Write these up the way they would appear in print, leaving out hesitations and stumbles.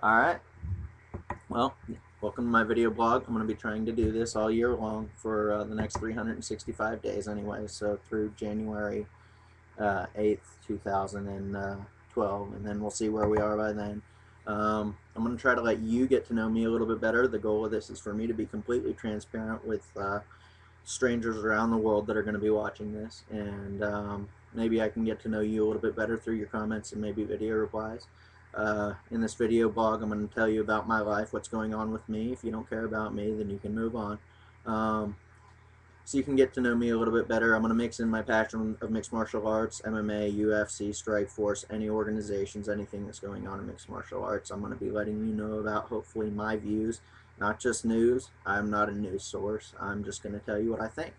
Alright, well, welcome to my video blog. I'm going to be trying to do this all year long for the next 365 days anyway, so through January 8th, 2012, and then we'll see where we are by then. I'm going to try to let you get to know me a little bit better. The goal of this is for me to be completely transparent with strangers around the world that are going to be watching this, and maybe I can get to know you a little bit better through your comments and maybe video replies. In this video blog, I'm going to tell you about my life, what's going on with me. If you don't care about me, then you can move on. So you can get to know me a little bit better. I'm going to mix in my passion of mixed martial arts, MMA, UFC, Strike Force, any organizations, anything that's going on in mixed martial arts. I'm going to be letting you know about, hopefully, my views, not just news. I'm not a news source. I'm just going to tell you what I think.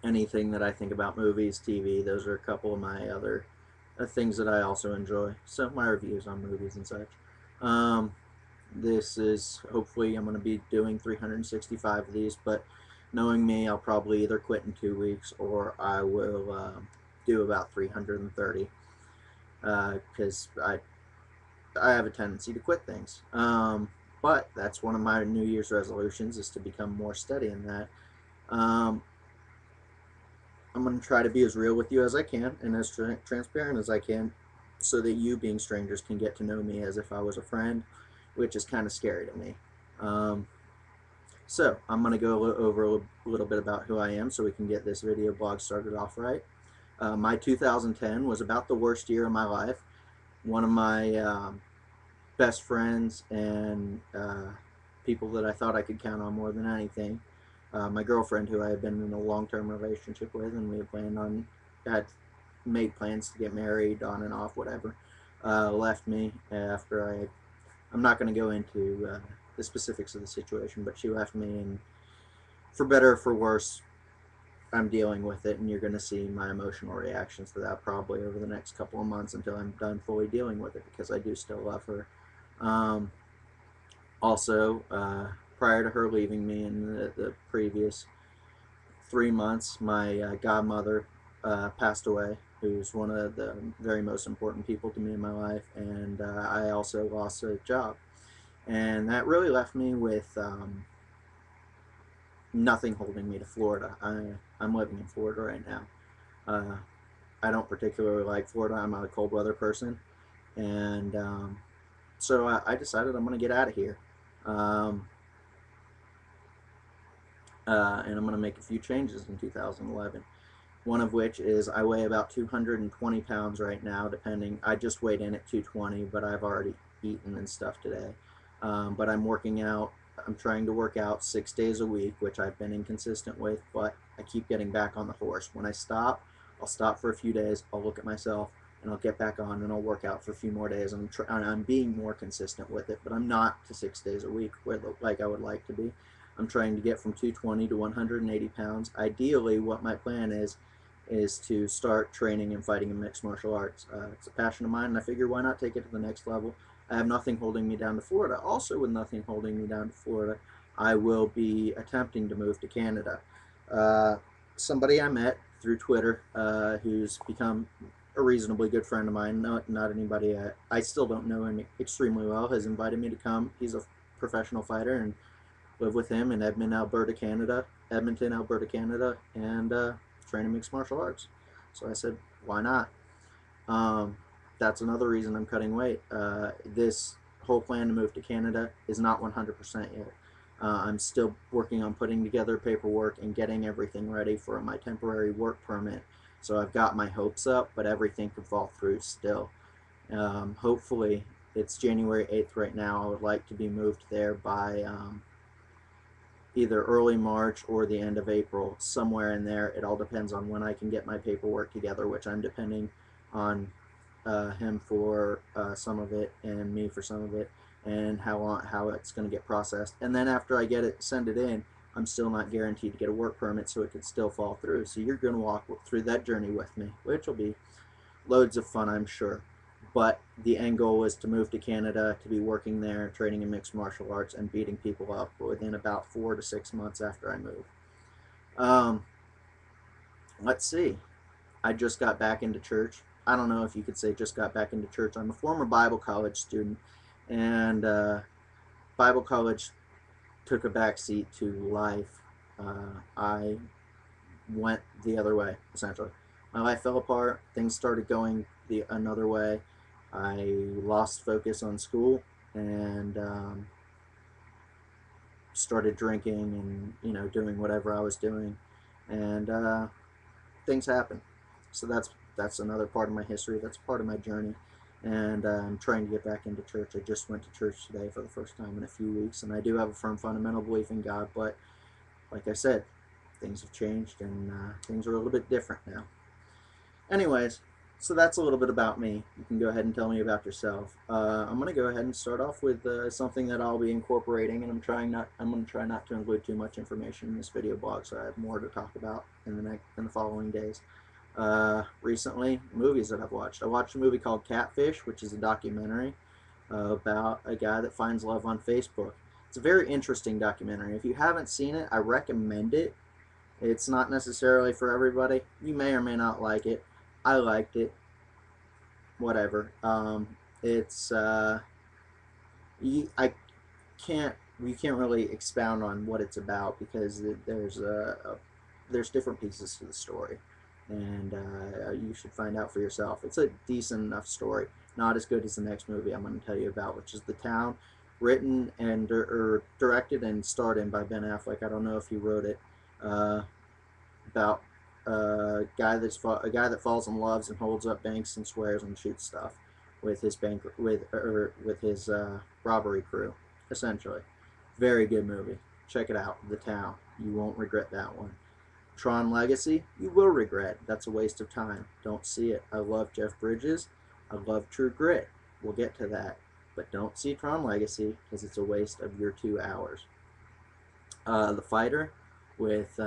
Anything that I think about movies, TV, those are a couple of my other things that I also enjoy. So my reviews on movies and such. This is, hopefully I'm going to be doing 365 of these, but knowing me, I'll probably either quit in 2 weeks or I will do about 330 because I have a tendency to quit things. But that's one of my New Year's resolutions, is to become more steady in that. I'm going to try to be as real with you as I can and as transparent as I can, so that you, being strangers, can get to know me as if I was a friend, which is kind of scary to me. So I'm going to go over a little bit about who I am so we can get this video blog started off right. My 2010 was about the worst year of my life. One of my best friends and people that I thought I could count on more than anything, my girlfriend, who I had been in a long-term relationship with, and we had made plans to get married on and off, whatever, left me after I'm not going to go into the specifics of the situation, but she left me, and for better or for worse, I'm dealing with it, and you're going to see my emotional reactions to that probably over the next couple of months until I'm done fully dealing with it, because I do still love her. Also, prior to her leaving me in the previous 3 months, my godmother passed away, who's one of the very most important people to me in my life, and I also lost a job. And that really left me with nothing holding me to Florida. I'm living in Florida right now. I don't particularly like Florida. I'm not a cold weather person, and so I decided I'm going to get out of here. And I'm going to make a few changes in 2011. One of which is I weigh about 220 pounds right now, depending. I just weighed in at 220, but I've already eaten and stuff today. But I'm working out. I'm trying to work out 6 days a week, which I've been inconsistent with, but I keep getting back on the horse. When I stop, I'll stop for a few days, I'll look at myself, and I'll get back on, and I'll work out for a few more days. And I'm being more consistent with it, but I'm not to 6 days a week like I would like to be. I'm trying to get from 220 to 180 pounds. Ideally, what my plan is to start training and fighting in mixed martial arts. It's a passion of mine, and I figure, why not take it to the next level? I have nothing holding me down to Florida. Also, with nothing holding me down to Florida, I will be attempting to move to Canada. Somebody I met through Twitter, who's become a reasonably good friend of mine, not anybody I still don't know him extremely well, has invited me to come. He's a professional fighter, and live with him in Edmonton, Alberta, Canada, and training mixed martial arts. So I said, why not? That's another reason I'm cutting weight. This whole plan to move to Canada is not 100% yet. I'm still working on putting together paperwork and getting everything ready for my temporary work permit. So I've got my hopes up, but everything could fall through still. Hopefully, it's January 8th right now. I would like to be moved there by either early March or the end of April, somewhere in there. It all depends on when I can get my paperwork together, which I'm depending on him for some of it and me for some of it, and how it's going to get processed. And then after I get it, send it in, I'm still not guaranteed to get a work permit, so it could still fall through. So you're going to walk through that journey with me, which will be loads of fun, I'm sure. But the end goal is to move to Canada, to be working there, training in mixed martial arts, and beating people up within about 4 to 6 months after I move. Let's see. I just got back into church. I don't know if you could say just got back into church. I'm a former Bible college student, and Bible college took a backseat to life. I went the other way, essentially. My life fell apart. Things started going another way. I lost focus on school and started drinking and doing whatever I was doing, and things happened. So that's another part of my history. That's part of my journey, and I'm trying to get back into church. I just went to church today for the first time in a few weeks, and I do have a firm fundamental belief in God. But like I said, things have changed, and things are a little bit different now. Anyways, so that's a little bit about me. You can go ahead and tell me about yourself. I'm going to go ahead and start off with something that I'll be incorporating, and I'm going to try not to include too much information in this video blog, so I have more to talk about in the following days. Recently, movies that I've watched. I watched a movie called Catfish, which is a documentary about a guy that finds love on Facebook. It's a very interesting documentary. If you haven't seen it, I recommend it. It's not necessarily for everybody. You may or may not like it. I liked it. Whatever. It's I can't we can't really expound on what it's about because there's different pieces to the story, and you should find out for yourself. It's a decent enough story. Not as good as the next movie I'm going to tell you about, which is The Town, written and directed and starred in by Ben Affleck. I don't know if he wrote it. About a guy that falls in love and holds up banks and swears and shoots stuff with his robbery crew, essentially. Very good movie. Check it out. The Town. You won't regret that one. Tron Legacy. You will regret. That's a waste of time. Don't see it. I love Jeff Bridges. I love True Grit. We'll get to that. But don't see Tron Legacy because it's a waste of your 2 hours. The Fighter with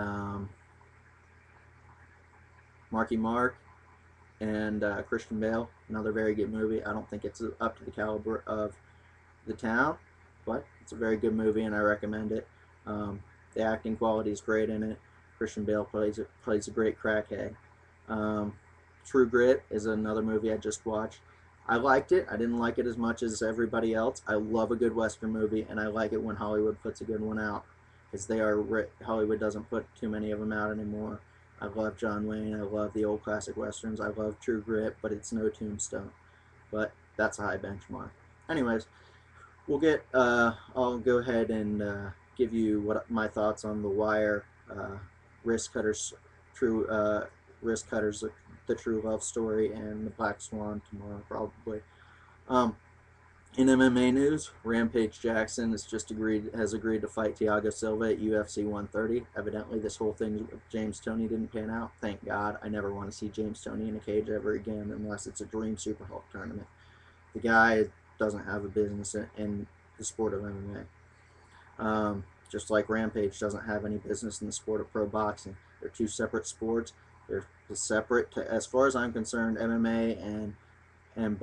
Marky Mark and Christian Bale. Another very good movie. I don't think it's up to the caliber of The Town, but it's a very good movie and I recommend it. The acting quality is great in it. Christian Bale plays a great crackhead. True Grit is another movie I just watched. I liked it. I didn't like it as much as everybody else. I love a good Western movie, and I like it when Hollywood puts a good one out, because Hollywood doesn't put too many of them out anymore. I love John Wayne. I love the old classic Westerns. I love True Grit, but it's no Tombstone. But that's a high benchmark. Anyways, I'll go ahead and give you my thoughts on The Wire, Wrist Cutters, The True Love Story, and The Black Swan tomorrow, probably. In MMA news, Rampage Jackson has agreed to fight Thiago Silva at UFC 130. Evidently, this whole thing with James Toney didn't pan out. Thank God. I never want to see James Toney in a cage ever again unless it's a Dream Super Hulk tournament. The guy doesn't have a business in the sport of MMA. Just like Rampage doesn't have any business in the sport of pro boxing. They're two separate sports. They're separate, as far as I'm concerned. MMA and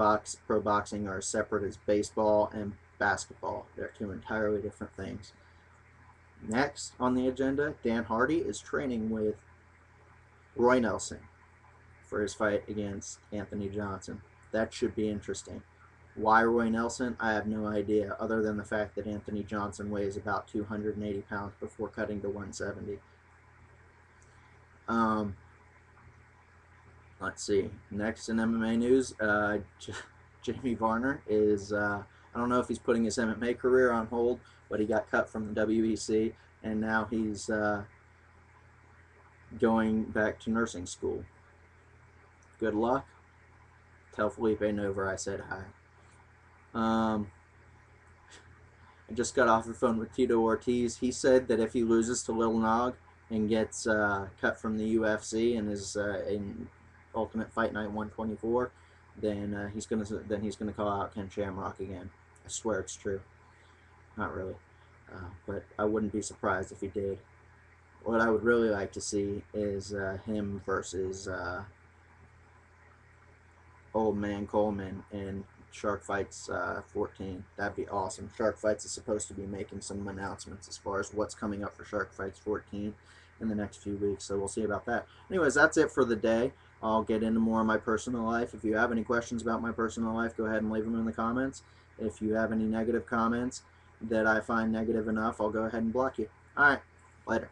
pro boxing are as separate as baseball and basketball. They're two entirely different things. Next on the agenda, Dan Hardy is training with Roy Nelson for his fight against Anthony Johnson. That should be interesting. Why Roy Nelson? I have no idea, other than the fact that Anthony Johnson weighs about 280 pounds before cutting to 170. Let's see. Next in MMA news, Jamie Varner is, I don't know if he's putting his MMA career on hold, but he got cut from the WEC, and now he's going back to nursing school. Good luck. Tell Felipe Nova I said hi. I just got off the phone with Tito Ortiz. He said that if he loses to Lil Nog and gets cut from the UFC and is in Ultimate Fight Night 124, then he's gonna call out Ken Shamrock again. I swear it's true. Not really, but I wouldn't be surprised if he did. What I would really like to see is him versus Old Man Coleman in Shark Fights 14. That'd be awesome. Shark Fights is supposed to be making some announcements as far as what's coming up for Shark Fights 14 in the next few weeks, so we'll see about that. Anyways, that's it for the day. I'll get into more of my personal life. If you have any questions about my personal life, go ahead and leave them in the comments. If you have any negative comments that I find negative enough, I'll go ahead and block you. All right, later.